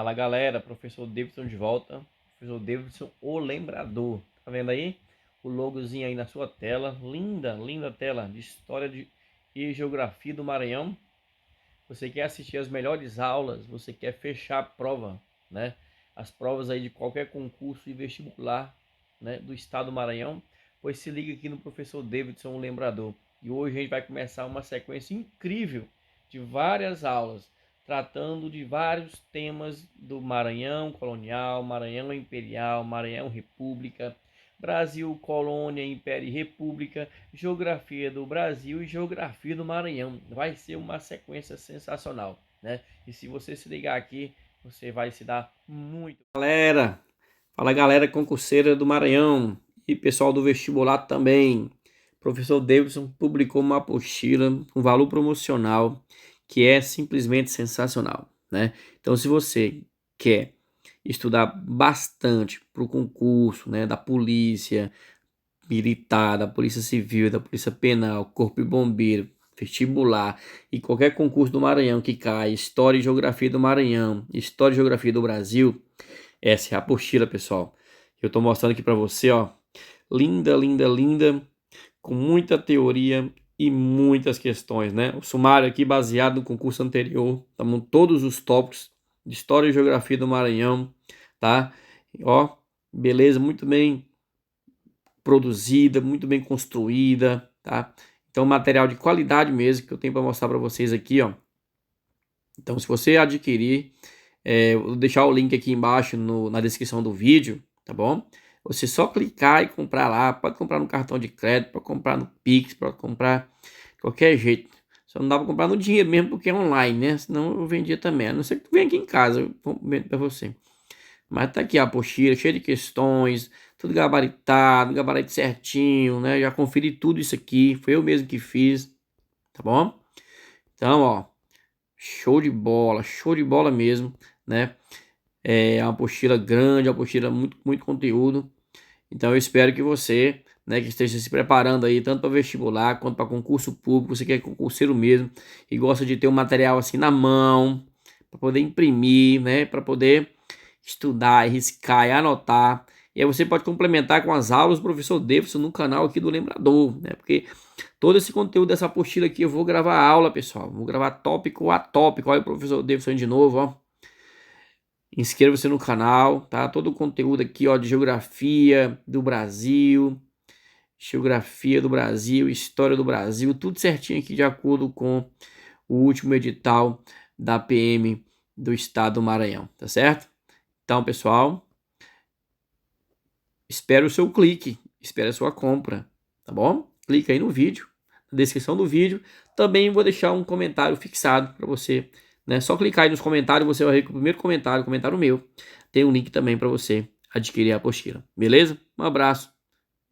Fala galera, professor Davidson de volta. Professor Davidson, o lembrador. Tá vendo aí? O logozinho aí na sua tela. Linda, linda tela de e geografia do Maranhão. Você quer assistir as melhores aulas, você quer fechar a prova, né? As provas aí de qualquer concurso e vestibular, né, do estado do Maranhão. Pois se liga aqui no professor Davidson, o lembrador. E hoje a gente vai começar uma sequência incrível de várias aulas tratando de vários temas do Maranhão colonial, Maranhão imperial, Maranhão república, Brasil, colônia, império e república, geografia do Brasil e geografia do Maranhão. Vai ser uma sequência sensacional, né? E se você se ligar aqui, você vai se dar muito. Galera, fala galera concurseira do Maranhão e pessoal do vestibular também. Professor Davidson publicou uma apostila com valor promocional que é simplesmente sensacional, né? Então, se você quer estudar bastante para o concurso, né, da polícia militar, da polícia civil, da polícia penal, corpo de bombeiro, vestibular e qualquer concurso do Maranhão que cai, história e geografia do Maranhão, história e geografia do Brasil, essa é a apostila, pessoal. Eu estou mostrando aqui para você, ó, linda, linda, linda, com muita teoria e muitas questões, né? O sumário aqui baseado no concurso anterior, estamos todos os tópicos de história e geografia do Maranhão, tá? Ó, beleza, muito bem produzida, muito bem construída, tá? Então, material de qualidade mesmo que eu tenho para mostrar para vocês aqui, ó. Então, se você adquirir, eu vou deixar o link aqui embaixo na descrição do vídeo, tá bom? Você só clicar e comprar lá, pode comprar no cartão de crédito, pode comprar no Pix, pode comprar de qualquer jeito. Só não dá para comprar no dinheiro mesmo porque é online, né? Senão eu vendia também. A não ser que tu venha aqui em casa, eu vendo para você. Mas tá aqui a apostila, cheia de questões, tudo gabaritado, gabarito certinho, né? Já conferi tudo isso aqui, foi eu mesmo que fiz, tá bom? Então, ó, show de bola mesmo, né? É uma apostila grande, uma apostila muito, muito conteúdo. Então eu espero que você, né, que esteja se preparando aí, tanto para vestibular quanto para concurso público, você que é concurseiro mesmo e gosta de ter um material assim na mão, para poder imprimir, né, para poder estudar, riscar e anotar. E aí você pode complementar com as aulas do professor Davidson no canal aqui do Lembrador, né? Porque todo esse conteúdo dessa apostila aqui eu vou gravar aula, pessoal. Vou gravar tópico a tópico. Olha o professor Davidson de novo, ó. Inscreva-se no canal, tá? Todo o conteúdo aqui, ó, de geografia do Brasil, história do Brasil, tudo certinho aqui de acordo com o último edital da PM do estado do Maranhão, tá certo? Então, pessoal, espero o seu clique, espero a sua compra, tá bom? Clica aí no vídeo, na descrição do vídeo. Também vou deixar um comentário fixado para você, né? Só clicar aí nos comentários, você vai ver que o primeiro comentário, comentário meu, tem um link também para você adquirir a apostila, beleza? Um abraço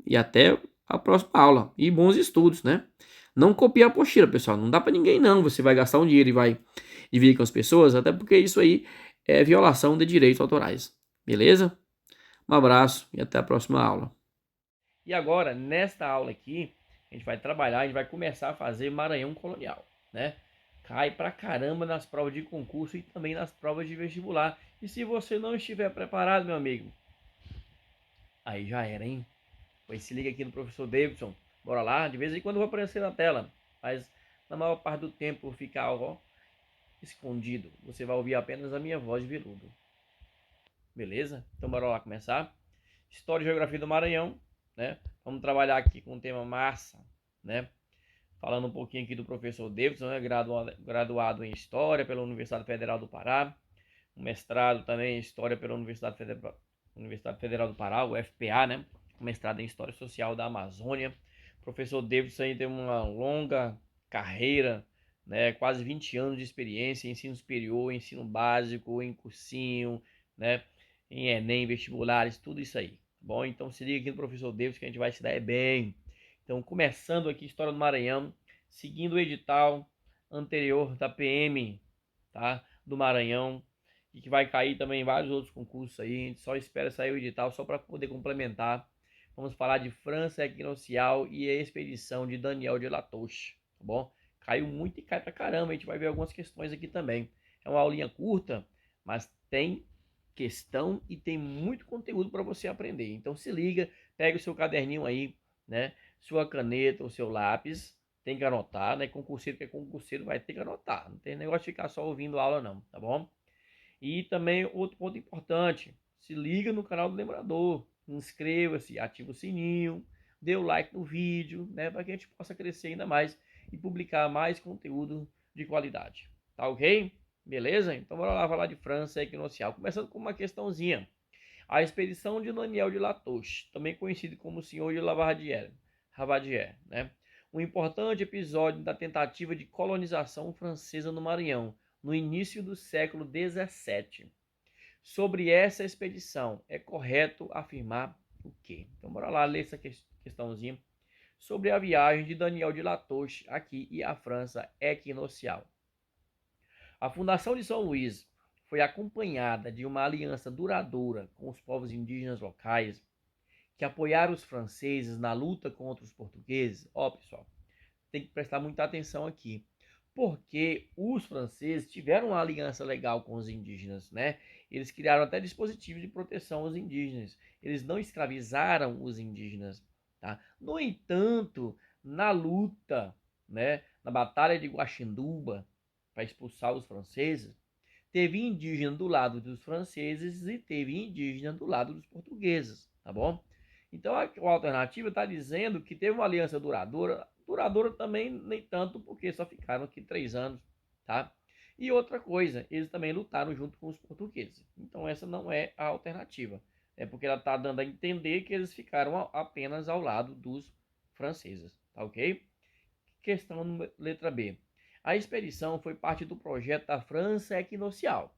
e até a próxima aula. E bons estudos, né? Não copie a apostila, pessoal. Não dá para ninguém, não. Você vai gastar um dinheiro e vai dividir com as pessoas, até porque isso aí é violação de direitos autorais, beleza? Um abraço e até a próxima aula. E agora, nesta aula aqui, a gente vai trabalhar, a gente vai começar a fazer Maranhão colonial, né? Cai pra caramba nas provas de concurso e também nas provas de vestibular. E se você não estiver preparado, meu amigo, aí já era, hein? Pois se liga aqui no professor Davidson. Bora lá, de vez em quando eu vou aparecer na tela, mas na maior parte do tempo fica algo escondido. Você vai ouvir apenas a minha voz de veludo. Beleza? Então bora lá começar. História e Geografia do Maranhão, né? Vamos trabalhar aqui com um tema massa, né? Falando um pouquinho aqui do professor Davidson, né? Graduado em História pela Universidade Federal do Pará, um mestrado também em História pela Universidade Federal do Pará, o FPA, né? Um mestrado em História Social da Amazônia. O professor Davidson aí tem uma longa carreira, né? Quase 20 anos de experiência em ensino superior, ensino básico, em cursinho, né? Em Enem, vestibulares, tudo isso aí. Tá bom? Então se liga aqui no professor Davidson que a gente vai se dar bem. Então, começando aqui História do Maranhão, seguindo o edital anterior da PM, tá? Do Maranhão, e que vai cair também em vários outros concursos aí. A gente só espera sair o edital só para poder complementar. Vamos falar de França Equinocial e a expedição de Daniel de Latouche, tá bom? Caiu muito e cai pra caramba. A gente vai ver algumas questões aqui também. É uma aulinha curta, mas tem questão e tem muito conteúdo para você aprender. Então se liga, pega o seu caderninho aí, né? Sua caneta, o seu lápis, tem que anotar, né? Concurseiro que é concurseiro vai ter que anotar. Não tem negócio de ficar só ouvindo aula não, tá bom? E também outro ponto importante, se liga no canal do Lembrador, inscreva-se, ativa o sininho, dê o like no vídeo, né, para que a gente possa crescer ainda mais e publicar mais conteúdo de qualidade. Tá ok? Beleza? Então bora lá falar de França equinocial. Começando com uma questãozinha. A expedição de Daniel de Latouche, também conhecido como o Senhor de Ravadier, né? Um importante episódio da tentativa de colonização francesa no Maranhão, no início do século XVII. Sobre essa expedição, é correto afirmar o quê? Então, bora lá ler essa questãozinha sobre a viagem de Daniel de Latouche aqui e a França equinocial. A fundação de São Luís foi acompanhada de uma aliança duradoura com os povos indígenas locais que apoiaram os franceses na luta contra os portugueses. Ó, pessoal, tem que prestar muita atenção aqui, porque os franceses tiveram uma aliança legal com os indígenas, né? Eles criaram até dispositivos de proteção aos indígenas. Eles não escravizaram os indígenas, tá? No entanto, na luta, né, na Batalha de Guaxinduba, para expulsar os franceses, teve indígena do lado dos franceses e teve indígena do lado dos portugueses, tá bom? Então a alternativa está dizendo que teve uma aliança duradoura, duradoura também nem tanto, porque só ficaram aqui 3 anos, tá? E outra coisa, eles também lutaram junto com os portugueses. Então essa não é a alternativa. É porque ela está dando a entender que eles ficaram apenas ao lado dos franceses, tá ok? Questão letra B. A expedição foi parte do projeto da França Equinocial,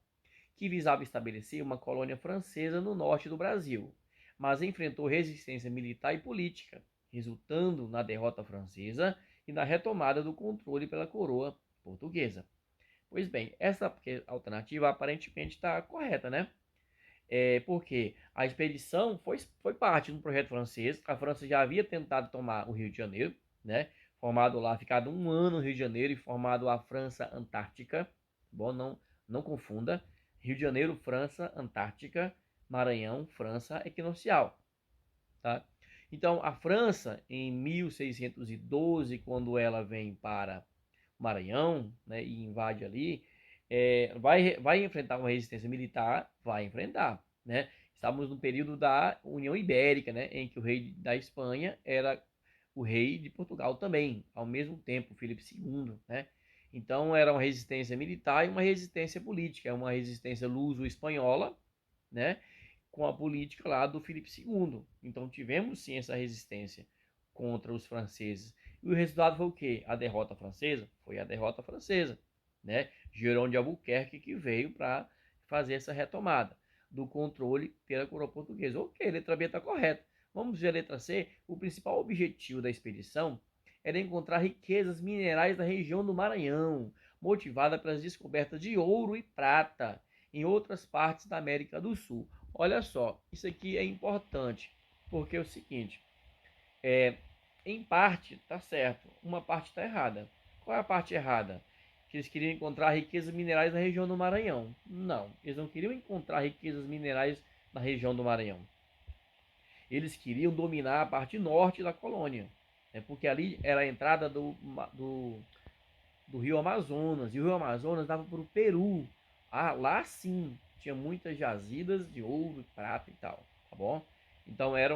que visava estabelecer uma colônia francesa no norte do Brasil, mas enfrentou resistência militar e política, resultando na derrota francesa e na retomada do controle pela coroa portuguesa. Pois bem, essa alternativa aparentemente está correta, né? Porque a expedição foi parte do projeto francês. A França já havia tentado tomar o Rio de Janeiro, né? Formado lá, ficado 1 ano no Rio de Janeiro e formado a França Antártica. Bom, não confunda. Rio de Janeiro, França Antártica, Maranhão, França Equinocial, tá? Então, a França, em 1612, quando ela vem para Maranhão, né, e invade ali, vai enfrentar uma resistência militar, vai enfrentar, né? Estamos no período da União Ibérica, né, em que o rei da Espanha era o rei de Portugal também, ao mesmo tempo, Filipe II, né? Então era uma resistência militar e uma resistência política, uma resistência luso-espanhola, né, com a política lá do Filipe II. Então tivemos sim essa resistência contra os franceses. E o resultado foi o quê? A derrota francesa? Foi a derrota francesa, né? Jerônimo de Albuquerque que veio para fazer essa retomada do controle pela coroa portuguesa. Ok, letra B está correta. Vamos ver a letra C. O principal objetivo da expedição era encontrar riquezas minerais na região do Maranhão, motivada pelas descobertas de ouro e prata em outras partes da América do Sul. Olha só, isso aqui é importante, porque é o seguinte, em parte está certo, uma parte está errada. Qual é a parte errada? Que eles queriam encontrar riquezas minerais na região do Maranhão. Não, eles não queriam encontrar riquezas minerais na região do Maranhão. Eles queriam dominar a parte norte da colônia, né? Porque ali era a entrada do rio Amazonas, e o rio Amazonas dava para o Peru. Ah, lá sim, tinha muitas jazidas de ouro, prata e tal, tá bom? Então era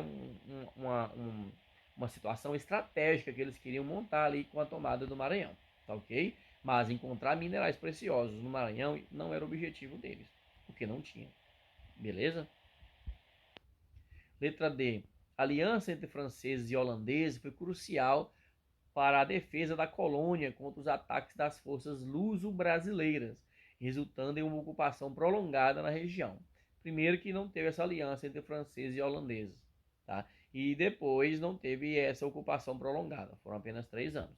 uma situação estratégica que eles queriam montar ali com a tomada do Maranhão, tá ok? Mas encontrar minerais preciosos no Maranhão não era o objetivo deles, porque não tinha, beleza? Letra D. A aliança entre franceses e holandeses foi crucial para a defesa da colônia contra os ataques das forças luso-brasileiras, resultando em uma ocupação prolongada na região. Primeiro que não teve essa aliança entre franceses e holandeses, tá? E depois não teve essa ocupação prolongada, foram apenas 3 anos.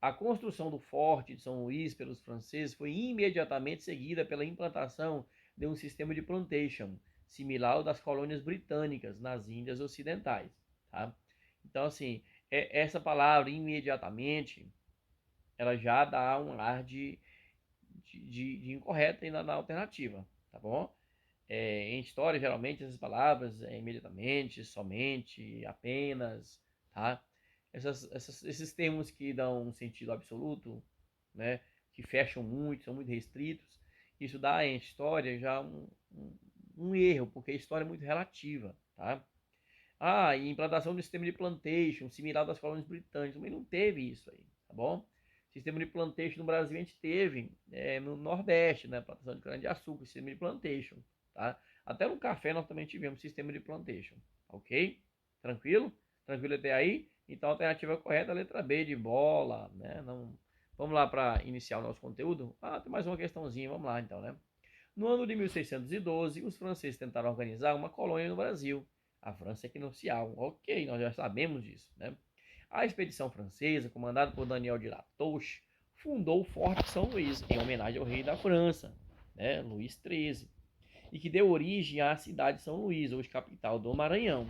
A construção do Forte de São Luís pelos franceses foi imediatamente seguida pela implantação de um sistema de plantation, similar ao das colônias britânicas nas Índias Ocidentais, tá? Então, assim, essa palavra imediatamente, ela já dá um ar de incorreto ainda na alternativa, tá bom? Em história, geralmente, essas palavras imediatamente, somente, apenas, tá? Esses termos que dão um sentido absoluto, né? Que fecham muito, são muito restritos, isso dá em história já um erro, porque a história é muito relativa, tá? E implantação do sistema de plantation, similar das colônias britânicas, mas não teve isso aí, tá bom? Sistema de plantation no Brasil a gente teve no Nordeste, né? Plantação de cana-de-açúcar, sistema de plantation, tá? Até no café nós também tivemos sistema de plantation, ok? Tranquilo? Tranquilo até aí? Então a alternativa correta é a letra B de bola, né? Não... Vamos lá para iniciar o nosso conteúdo? Tem mais uma questãozinha, vamos lá então, né? No ano de 1612, os franceses tentaram organizar uma colônia no Brasil, a França Equinocial. Ok, nós já sabemos disso, né? A expedição francesa, comandada por Daniel de La Touche, fundou o Forte São Luís, em homenagem ao rei da França, né, Luís XIII, e que deu origem à cidade de São Luís, hoje capital do Maranhão.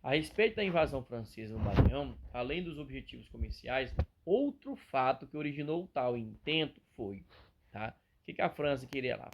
A respeito da invasão francesa no Maranhão, além dos objetivos comerciais, outro fato que originou tal intento foi, tá? O que a França queria lá?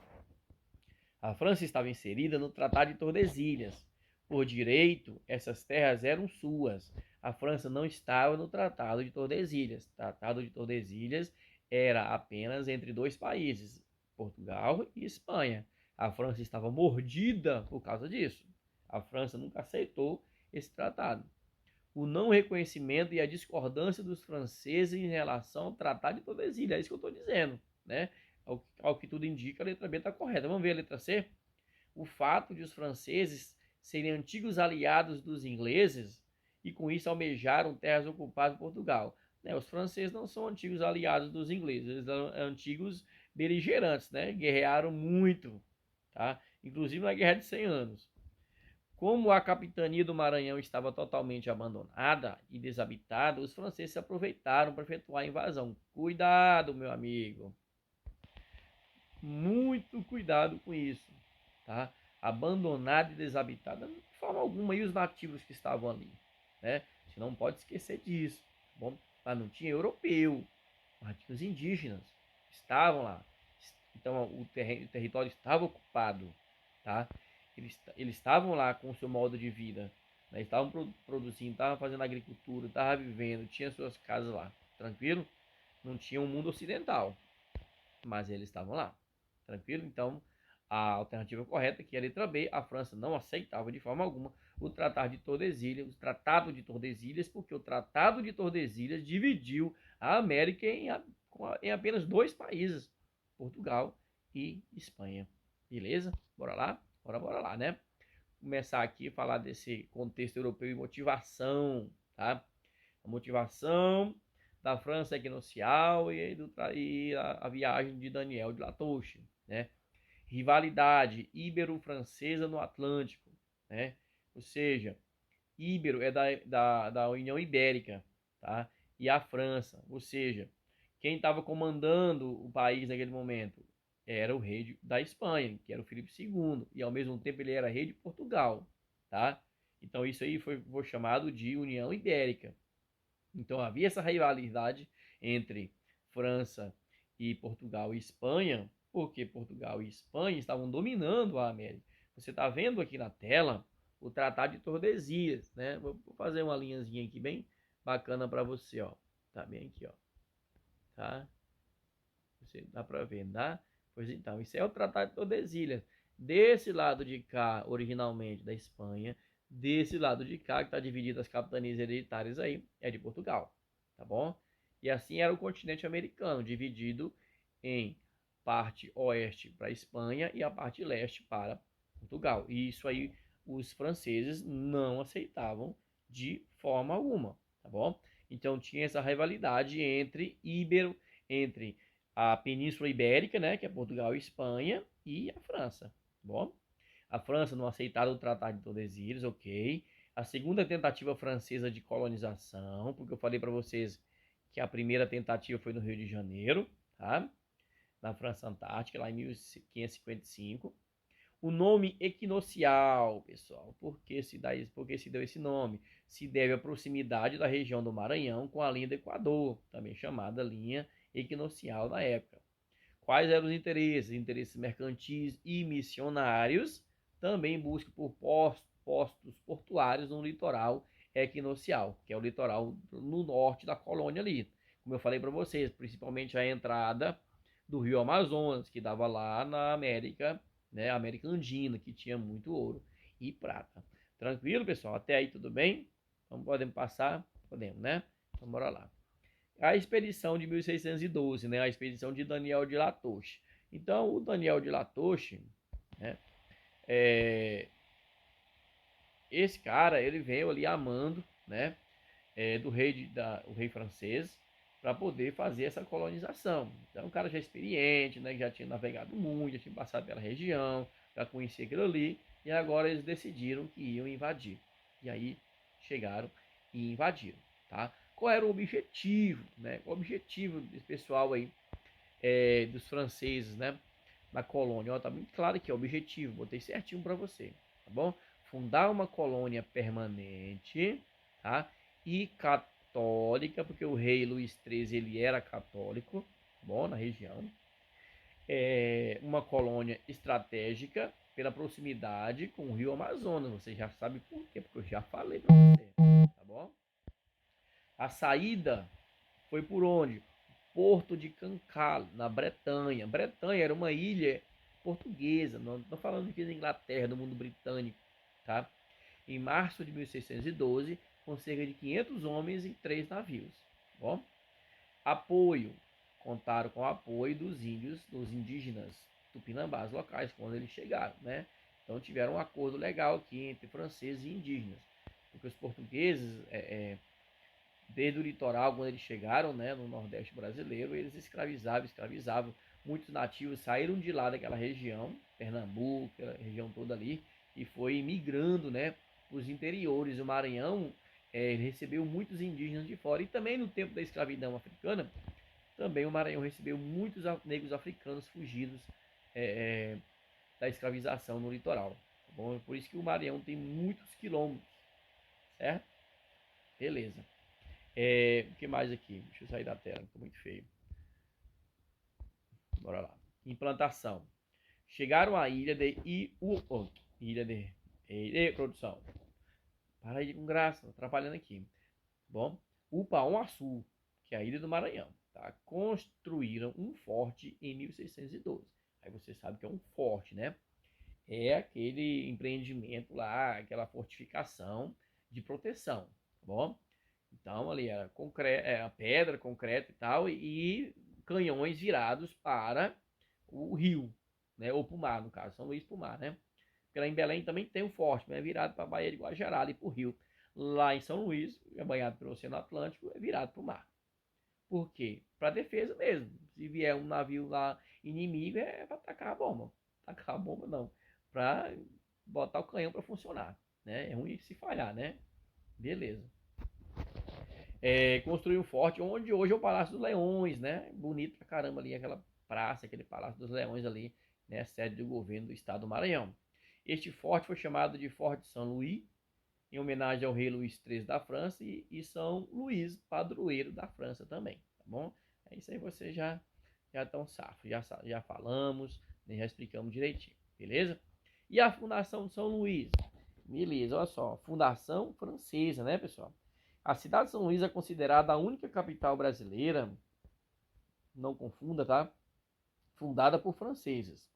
A França estava inserida no Tratado de Tordesilhas. Por direito, essas terras eram suas. A França não estava no Tratado de Tordesilhas. O Tratado de Tordesilhas era apenas entre dois países, Portugal e Espanha. A França estava mordida por causa disso. A França nunca aceitou esse tratado. O não reconhecimento e a discordância dos franceses em relação ao Tratado de Tordesilhas. É isso que eu estou dizendo, né? Ao que tudo indica, a letra B está correta. Vamos ver a letra C? O fato de os franceses serem antigos aliados dos ingleses e com isso almejaram terras ocupadas por Portugal. Os franceses não são antigos aliados dos ingleses, eles são antigos beligerantes, né? Guerrearam muito, tá? Inclusive na Guerra de 100 Anos. Como a capitania do Maranhão estava totalmente abandonada e desabitada, os franceses se aproveitaram para efetuar a invasão. Cuidado, meu amigo. Muito cuidado com isso, tá? Abandonada e desabitada de forma alguma, e os nativos que estavam ali, né? Você não pode esquecer disso, tá bom? Mas não tinha europeu, mas tinha os indígenas, estavam lá. Então o território estava ocupado, tá? Eles estavam lá com o seu modo de vida, né? Estavam produzindo, estavam fazendo agricultura, estavam vivendo, tinha suas casas lá, tranquilo? Não tinha um mundo ocidental, mas eles estavam lá. Tranquilo? Então, a alternativa correta, que é a letra B, a França não aceitava de forma alguma o Tratado de Tordesilhas, porque o Tratado de Tordesilhas dividiu a América em apenas dois países, Portugal e Espanha. Beleza? Bora lá? Bora lá, né? Começar aqui a falar desse contexto europeu e motivação, tá? A motivação da França Equinocial e a viagem de Daniel de Latouche, né? Rivalidade ibero-francesa no Atlântico, né? Ou seja, Ibero é da União Ibérica, tá? E a França, ou seja, quem estava comandando o país naquele momento era o rei da Espanha, que era o Filipe II, e ao mesmo tempo ele era rei de Portugal, tá? Então isso aí foi chamado de União Ibérica. Então havia essa rivalidade entre França e Portugal e Espanha, porque Portugal e Espanha estavam dominando a América. Você está vendo aqui na tela o Tratado de Tordesilhas, né? Vou fazer uma linhazinha aqui bem bacana para você, ó. Tá bem aqui, ó. Tá? Você dá para ver, tá? Pois então, isso é o Tratado de Tordesilhas. Desse lado de cá, originalmente da Espanha, desse lado de cá, que está dividido as capitanias hereditárias aí, é de Portugal, tá bom? E assim era o continente americano, dividido em parte oeste para a Espanha e a parte leste para Portugal. E isso aí os franceses não aceitavam de forma alguma, tá bom? Então tinha essa rivalidade entre a Península Ibérica, né, que é Portugal e Espanha, e a França, tá bom? A França não aceitava o Tratado de Tordesilhas, ok. A segunda tentativa francesa de colonização, porque eu falei para vocês que a primeira tentativa foi no Rio de Janeiro, tá? Na França Antártica, lá em 1555. O nome equinocial, pessoal, por que se deu esse nome? Se deve à proximidade da região do Maranhão com a linha do Equador, também chamada linha equinocial na época. Quais eram os interesses? Interesses mercantis e missionários, também busca por postos portuários no litoral equinocial, que é o litoral no norte da colônia ali. Como eu falei para vocês, principalmente a entrada do rio Amazonas, que dava lá na América, né, América Andina, que tinha muito ouro e prata. Tranquilo, pessoal? Até aí tudo bem? Então podemos passar? Podemos, né? Então bora lá. A expedição de 1612, né? A expedição de Daniel de Latouche. Então, o Daniel de Latouche, né? Esse cara, ele veio ali amando, né? O rei francês, para poder fazer essa colonização. Então, um cara já experiente, né? Já tinha navegado muito, já tinha passado pela região, já conhecia aquilo ali, e agora eles decidiram que iam invadir. E aí chegaram e invadiram, tá? Qual era o objetivo, né? O objetivo desse pessoal aí, dos franceses, né? Na colônia, ó, tá muito claro aqui, o objetivo, botei certinho para você, tá bom? Fundar uma colônia permanente, tá? E católica, porque o rei Luís XIII ele era católico, tá bom, na região. Uma colônia estratégica pela proximidade com o rio Amazonas. Você já sabe por quê, porque eu já falei para você, tá bom? A saída foi por onde? Porto de Cancale, na Bretanha. Bretanha era uma ilha portuguesa, não estou falando aqui da Inglaterra, do mundo britânico, tá? Em março de 1612, com cerca de 500 homens e 3 navios. Bom? Apoio. Contaram com o apoio dos índios, dos indígenas tupinambás locais, quando eles chegaram, né? Então tiveram um acordo legal aqui entre franceses e indígenas. Porque os portugueses, desde o litoral, quando eles chegaram, né, no Nordeste brasileiro, eles escravizavam. Muitos nativos saíram de lá daquela região, Pernambuco, aquela região toda ali, e foi migrando, né, para os interiores. O Maranhão recebeu muitos indígenas de fora. E também no tempo da escravidão africana, também o Maranhão recebeu muitos negros africanos fugidos é, da escravização no litoral. Tá bom? Por isso que o Maranhão tem muitos quilômetros, certo? Beleza. O que mais aqui? Deixa eu sair da tela, ficou muito feio. Bora lá. Implantação. Chegaram à ilha de ilha de produção. Para aí com graça, atrapalhando aqui. Bom, Upaon-Açu, que é a ilha do Maranhão, tá? Construíram um forte em 1612. Aí você sabe que é um forte, né? É aquele empreendimento lá, aquela fortificação de proteção, tá bom? Então ali era, era pedra, concreto e tal, e canhões virados para o rio, né? Ou para o mar, no caso, São Luís para o mar, né? Porque lá em Belém também tem um forte, mas é virado para a Baía de Guajará, ali para o rio. Lá em São Luís, é banhado pelo Oceano Atlântico, é virado para o mar. Por quê? Para defesa mesmo. Se vier um navio lá inimigo, é para atacar a bomba. Atacar a bomba não. Para botar o canhão para funcionar. Né? É ruim se falhar, né? Beleza. Construiu um forte onde hoje é o Palácio dos Leões, né? Bonito pra caramba ali, aquela praça, aquele Palácio dos Leões ali, né? Sede do governo do estado do Maranhão. Este forte foi chamado de Forte São Luís, em homenagem ao rei Luís XIII da França e São Luís, padroeiro da França também, tá bom? É isso aí, você já estão safo, já falamos, né? Já explicamos direitinho, beleza? E a Fundação de São Luís? Beleza, olha só, fundação francesa, né, pessoal? A cidade de São Luís é considerada a única capital brasileira, não confunda, tá? Fundada por franceses.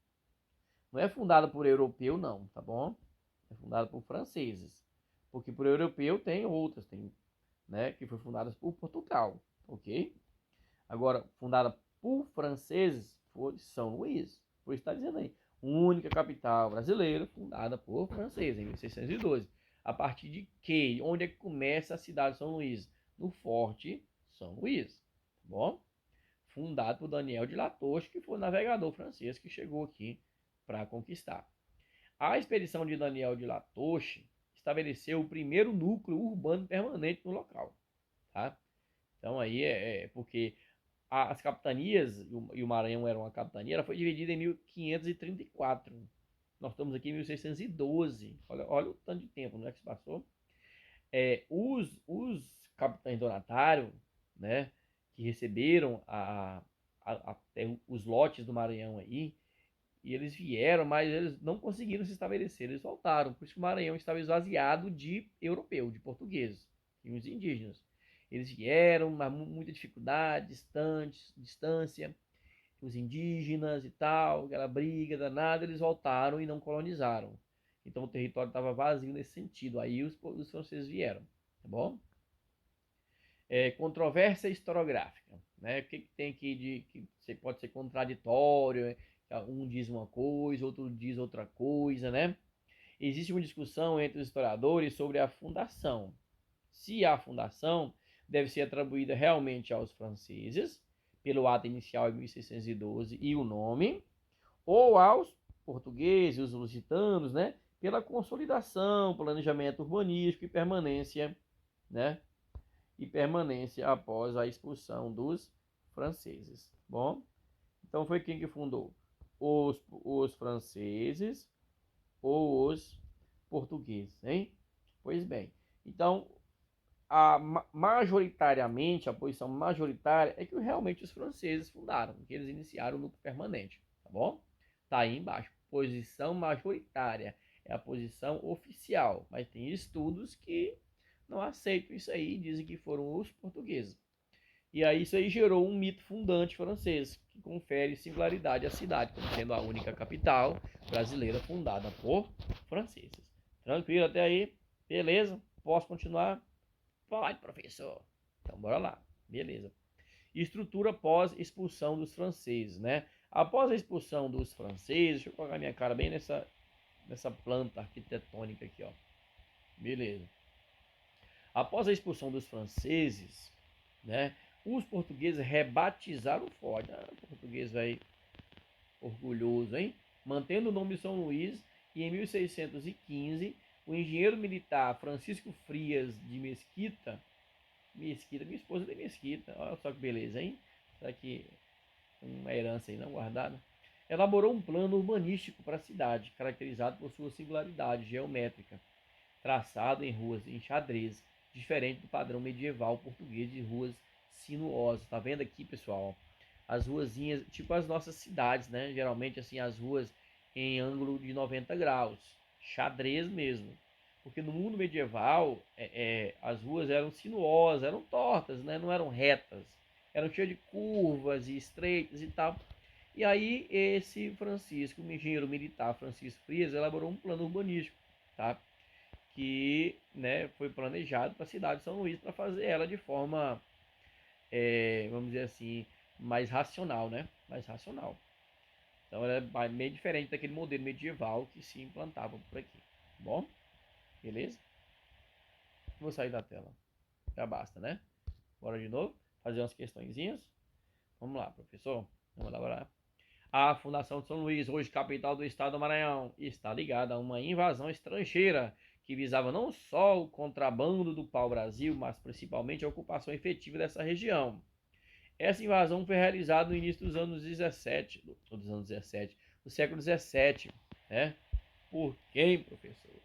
Não é fundada por europeu, não, tá bom? É fundada por franceses. Porque por europeu tem outras, tem, né, que foi fundadas por Portugal, ok? Agora, fundada por franceses, foi São Luís. Por isso está dizendo aí, única capital brasileira fundada por franceses, em 1612. A partir de que? Onde é que começa a cidade de São Luís? No Forte São Luís, tá bom? Fundado por Daniel de Latouche, que foi o navegador francês que chegou aqui para conquistar. A expedição de Daniel de Latouche estabeleceu o primeiro núcleo urbano permanente no local, tá? Então aí porque as capitanias, e o Maranhão era uma capitania, ela foi dividida em 1534. Nós estamos aqui em 1612. Olha o tanto de tempo, não é, que se passou. Os capitães donatários, né, que receberam até os lotes do Maranhão aí, e eles vieram, mas eles não conseguiram se estabelecer, eles voltaram. Por isso que o Maranhão estava esvaziado de europeu, de portugueses e os indígenas. Eles vieram, mas muita dificuldade, distância, os indígenas e tal, aquela briga danada, eles voltaram e não colonizaram. Então o território estava vazio nesse sentido. Aí os franceses vieram, tá bom? Controvérsia historiográfica, né? O que tem aqui que pode ser contraditório? Um diz uma coisa, outro diz outra coisa, né? Existe uma discussão entre os historiadores sobre a fundação. Se a fundação deve ser atribuída realmente aos franceses, pelo ato inicial em 1612 e o nome, ou aos portugueses, os lusitanos, né? Pela consolidação, planejamento urbanístico e permanência, né? E permanência após a expulsão dos franceses. Bom, então foi quem que fundou? Os franceses ou os portugueses, hein? Pois bem, então majoritariamente, a posição majoritária é que realmente os franceses fundaram, que eles iniciaram o núcleo permanente, tá bom? Tá aí embaixo, posição majoritária, é a posição oficial, mas tem estudos que não aceitam isso aí, dizem que foram os portugueses. E aí isso aí gerou um mito fundante francês, que confere singularidade à cidade, como sendo a única capital brasileira fundada por franceses. Tranquilo até aí? Beleza? Posso continuar? Pode, professor. Então, bora lá. Beleza. Estrutura pós-expulsão dos franceses, né? Após a expulsão dos franceses, deixa eu colocar minha cara bem nessa planta arquitetônica aqui, ó. Beleza. Após a expulsão dos franceses, né? Os portugueses rebatizaram o forte. Português aí orgulhoso, hein? Mantendo o nome de São Luís, e em 1615, o engenheiro militar Francisco Frias de Mesquita, minha esposa de Mesquita, olha só que beleza, hein? Será que uma herança aí não guardada? Elaborou um plano urbanístico para a cidade, caracterizado por sua singularidade geométrica, traçado em ruas em xadrez, diferente do padrão medieval português de ruas sinuosas. Tá vendo aqui, pessoal? As ruazinhas, tipo as nossas cidades, né? Geralmente, assim, as ruas em ângulo de 90 graus. Xadrez mesmo. Porque no mundo medieval, as ruas eram sinuosas, eram tortas, né? Não eram retas. Eram cheias de curvas e estreitas e tal. E aí, esse Francisco, um engenheiro militar, Francisco Frias, elaborou um plano urbanístico, tá? Que, né, foi planejado para a cidade de São Luís, para fazer ela de forma, vamos dizer assim, mais racional, né? Mais racional. Então ela é meio diferente daquele modelo medieval que se implantava por aqui. Bom, beleza? Vou sair da tela. Já basta, né? Bora de novo, fazer umas questõezinhas. Vamos lá, professor. Vamos elaborar. A Fundação de São Luís, hoje capital do estado do Maranhão, está ligada a uma invasão estrangeira que visava não só o contrabando do pau-brasil, mas principalmente a ocupação efetiva dessa região. Essa invasão foi realizada no início dos anos 17, do século 17, né? Por quem, professor?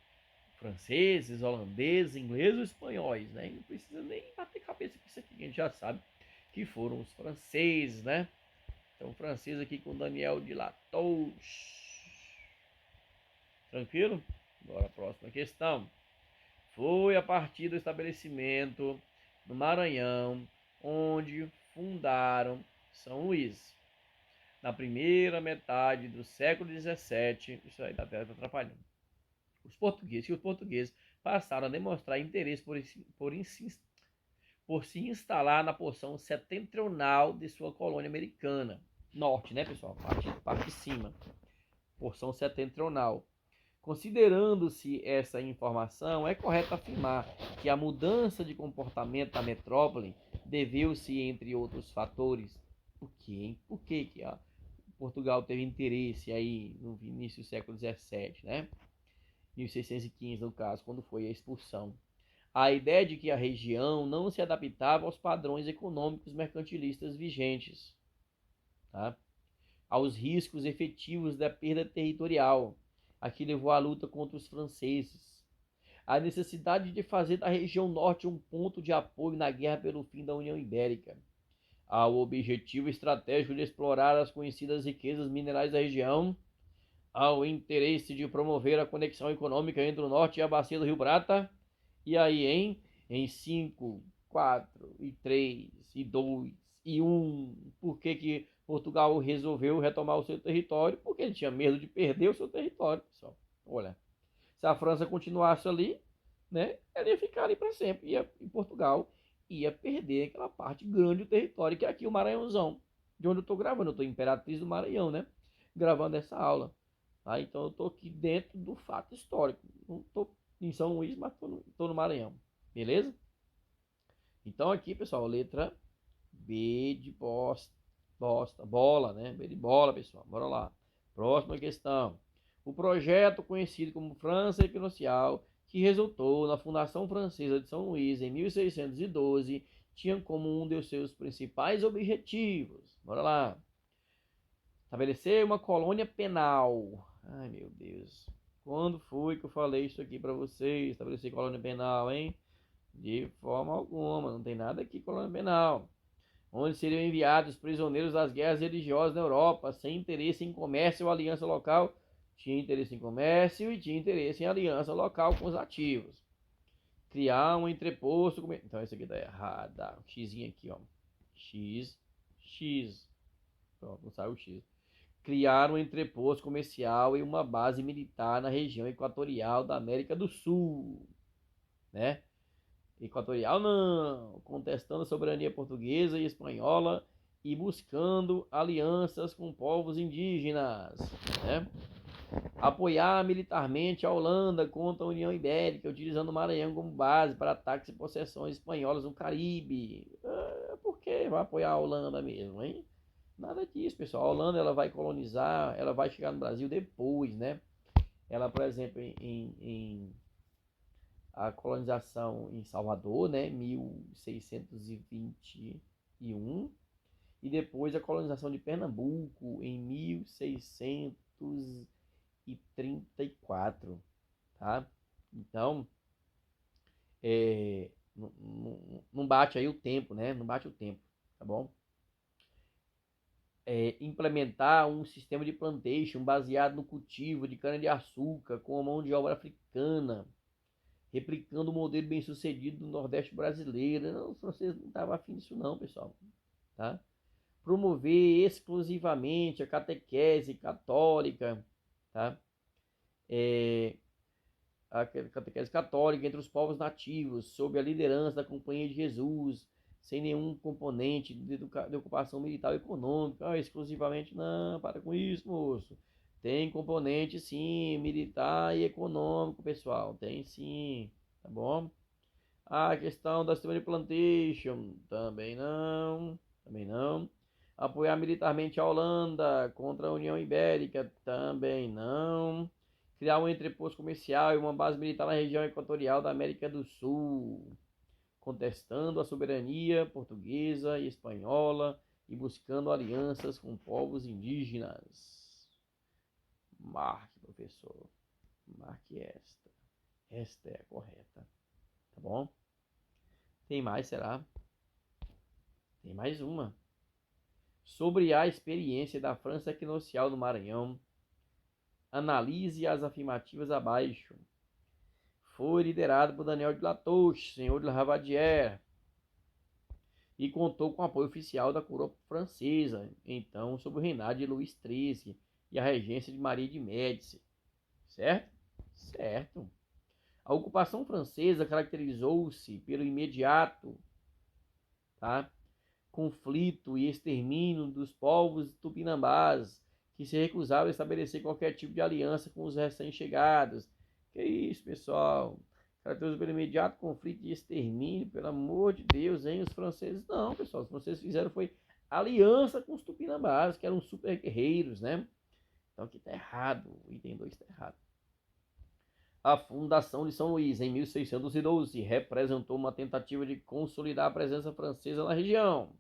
Franceses, holandeses, ingleses ou espanhóis, né? Não precisa nem bater cabeça com isso aqui, a gente já sabe que foram os franceses, né? Então, francês aqui com Daniel de Latouche. Tranquilo? Agora a próxima questão. Foi a partir do estabelecimento no Maranhão onde fundaram São Luís. Na primeira metade do século XVII, isso aí está atrapalhando. Os portugueses passaram a demonstrar interesse por se instalar na porção setentrional de sua colônia americana. Norte, né, pessoal? Parte de cima. Porção setentrional. Considerando-se essa informação, é correto afirmar que a mudança de comportamento da metrópole deveu-se, entre outros fatores. Por quê? Por que Portugal teve interesse aí no início do século XVII, né? 1615, no caso, quando foi a expulsão. A ideia de que a região não se adaptava aos padrões econômicos mercantilistas vigentes, tá? Aos riscos efetivos da perda territorial, a que levou à luta contra os franceses. A necessidade de fazer da região norte um ponto de apoio na guerra pelo fim da União Ibérica. ao objetivo estratégico de explorar as conhecidas riquezas minerais da região, ao interesse de promover a conexão econômica entre o norte e a bacia do Rio Prata. E aí, hein? Em 5, 4, e 3, e 2, e 1. Por que Portugal resolveu retomar o seu território? Porque ele tinha medo de perder o seu território, pessoal. Olha, se a França continuasse ali, né, ela ia ficar ali para sempre. E Portugal ia perder aquela parte grande do território, que é aqui o Maranhãozão, de onde eu estou gravando. Eu estou em Imperatriz do Maranhão, né? Gravando essa aula. Tá? Então eu estou aqui dentro do fato histórico. Não estou em São Luís, mas estou no Maranhão. Beleza? Então aqui, pessoal, letra B de bola, né? B de bola, pessoal. Bora lá. Próxima questão. O projeto conhecido como França Equinocial, que resultou na Fundação Francesa de São Luís em 1612, tinha como um dos seus principais objetivos. Bora lá. Estabelecer uma colônia penal. Ai, meu Deus. Quando foi que eu falei isso aqui para vocês? Estabelecer colônia penal, hein? De forma alguma, não tem nada aqui colônia penal. Onde seriam enviados prisioneiros das guerras religiosas na Europa, sem interesse em comércio ou aliança local. Tinha interesse em comércio e tinha interesse em aliança local com os ativos. Criar um entreposto. Então isso aqui tá errado. Dá um xizinho aqui, ó. X. Pronto, não saiu o X. Criar um entreposto comercial e uma base militar na região equatorial da América do Sul, né? Equatorial não, contestando a soberania portuguesa e espanhola e buscando alianças com povos indígenas, né? Apoiar militarmente a Holanda contra a União Ibérica, utilizando o Maranhão como base para ataques e possessões espanholas no Caribe. Por que vai apoiar a Holanda mesmo, hein? Nada disso, pessoal. A Holanda ela vai colonizar, ela vai chegar no Brasil depois, né? Ela, por exemplo, em a colonização em Salvador, né? 1621. E depois a colonização de Pernambuco em 1634, tá? Então, não bate aí o tempo, né? Não bate o tempo, tá bom? Implementar um sistema de plantation baseado no cultivo de cana-de-açúcar com a mão de obra africana, replicando o modelo bem sucedido do Nordeste brasileiro. Não, os franceses não estavam afim disso não, pessoal. Tá? Promover exclusivamente a catequese católica, tá? A catequese católica entre os povos nativos, sob a liderança da Companhia de Jesus, sem nenhum componente de ocupação militar ou econômica. Exclusivamente não, para com isso, moço. Tem componente sim, militar e econômico, pessoal. Tem sim, tá bom? A questão da sistema de plantation, também não. Também não. Apoiar militarmente a Holanda contra a União Ibérica, também não. Criar um entreposto comercial e uma base militar na região equatorial da América do Sul, contestando a soberania portuguesa e espanhola e buscando alianças com povos indígenas. Marque, professor. Marque esta. Esta é a correta. Tá bom? Tem mais, será? Tem mais uma. Sobre a experiência da França equinocial no Maranhão, analise as afirmativas abaixo. Foi liderado por Daniel de Latouche, senhor de Ravadier, e contou com o apoio oficial da coroa francesa, então sob o reinado de Luís XIII e a regência de Maria de Médici. Certo? Certo. A ocupação francesa caracterizou-se pelo imediato, tá, conflito e extermínio dos povos tupinambás, que se recusavam a estabelecer qualquer tipo de aliança com os recém-chegados. Que isso, pessoal? Caracterizou pelo imediato conflito e extermínio, pelo amor de Deus, hein? Os franceses não, pessoal. Os franceses fizeram foi aliança com os tupinambás, que eram super guerreiros, né? Então aqui tá errado, o item 2 tá errado. A fundação de São Luís, em 1612, representou uma tentativa de consolidar a presença francesa na região,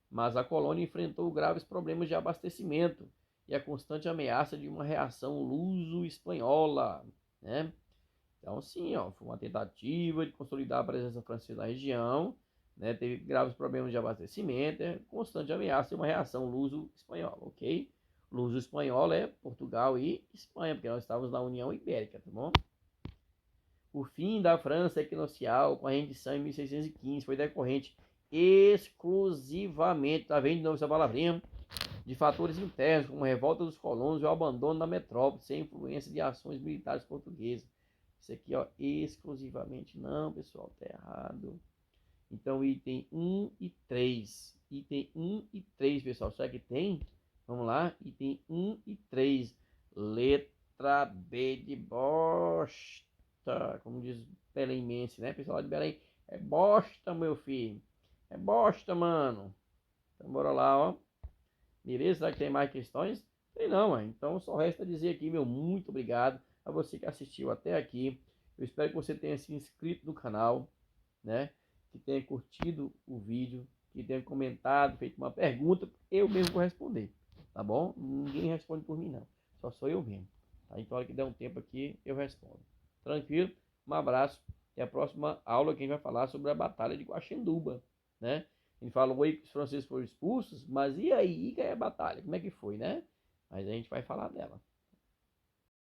mas a colônia enfrentou graves problemas de abastecimento e a constante ameaça de uma reação luso-espanhola, né? Então, sim, ó, foi uma tentativa de consolidar a presença francesa na região, né? Teve graves problemas de abastecimento, constante ameaça e uma reação luso-espanhola, ok? Luso-espanhola é Portugal e Espanha, porque nós estávamos na União Ibérica, tá bom? O fim da França equinocial com a rendição em 1615 foi decorrente exclusivamente, tá vendo de novo essa palavrinha? De fatores internos, como a revolta dos colonos e o abandono da metrópole, sem influência de ações militares portuguesas. Isso aqui, ó, exclusivamente. Não, pessoal, tá errado. Então, item 1 e 3. Item 1 e 3, pessoal. Será que tem? Vamos lá. Item 1 e 3. Letra B de bosta. Como diz belémense, né? Pessoal de Belém. É bosta, meu filho. É bosta, mano. Então, bora lá, ó. Beleza? Será que tem mais questões? Tem não, mãe. Então, só resta dizer aqui, meu muito obrigado a você que assistiu até aqui. Eu espero que você tenha se inscrito no canal, né? Que tenha curtido o vídeo, que tenha comentado, feito uma pergunta, eu mesmo vou responder, tá bom? Ninguém responde por mim, não. Só sou eu mesmo. Tá? Então, a hora que der um tempo aqui, eu respondo. Tranquilo? Um abraço. Até a próxima aula que a gente vai falar sobre a Batalha de Guaxinduba, né? A gente falou aí que os franceses foram expulsos, mas e aí, que é a batalha? Como é que foi, né? Mas a gente vai falar dela.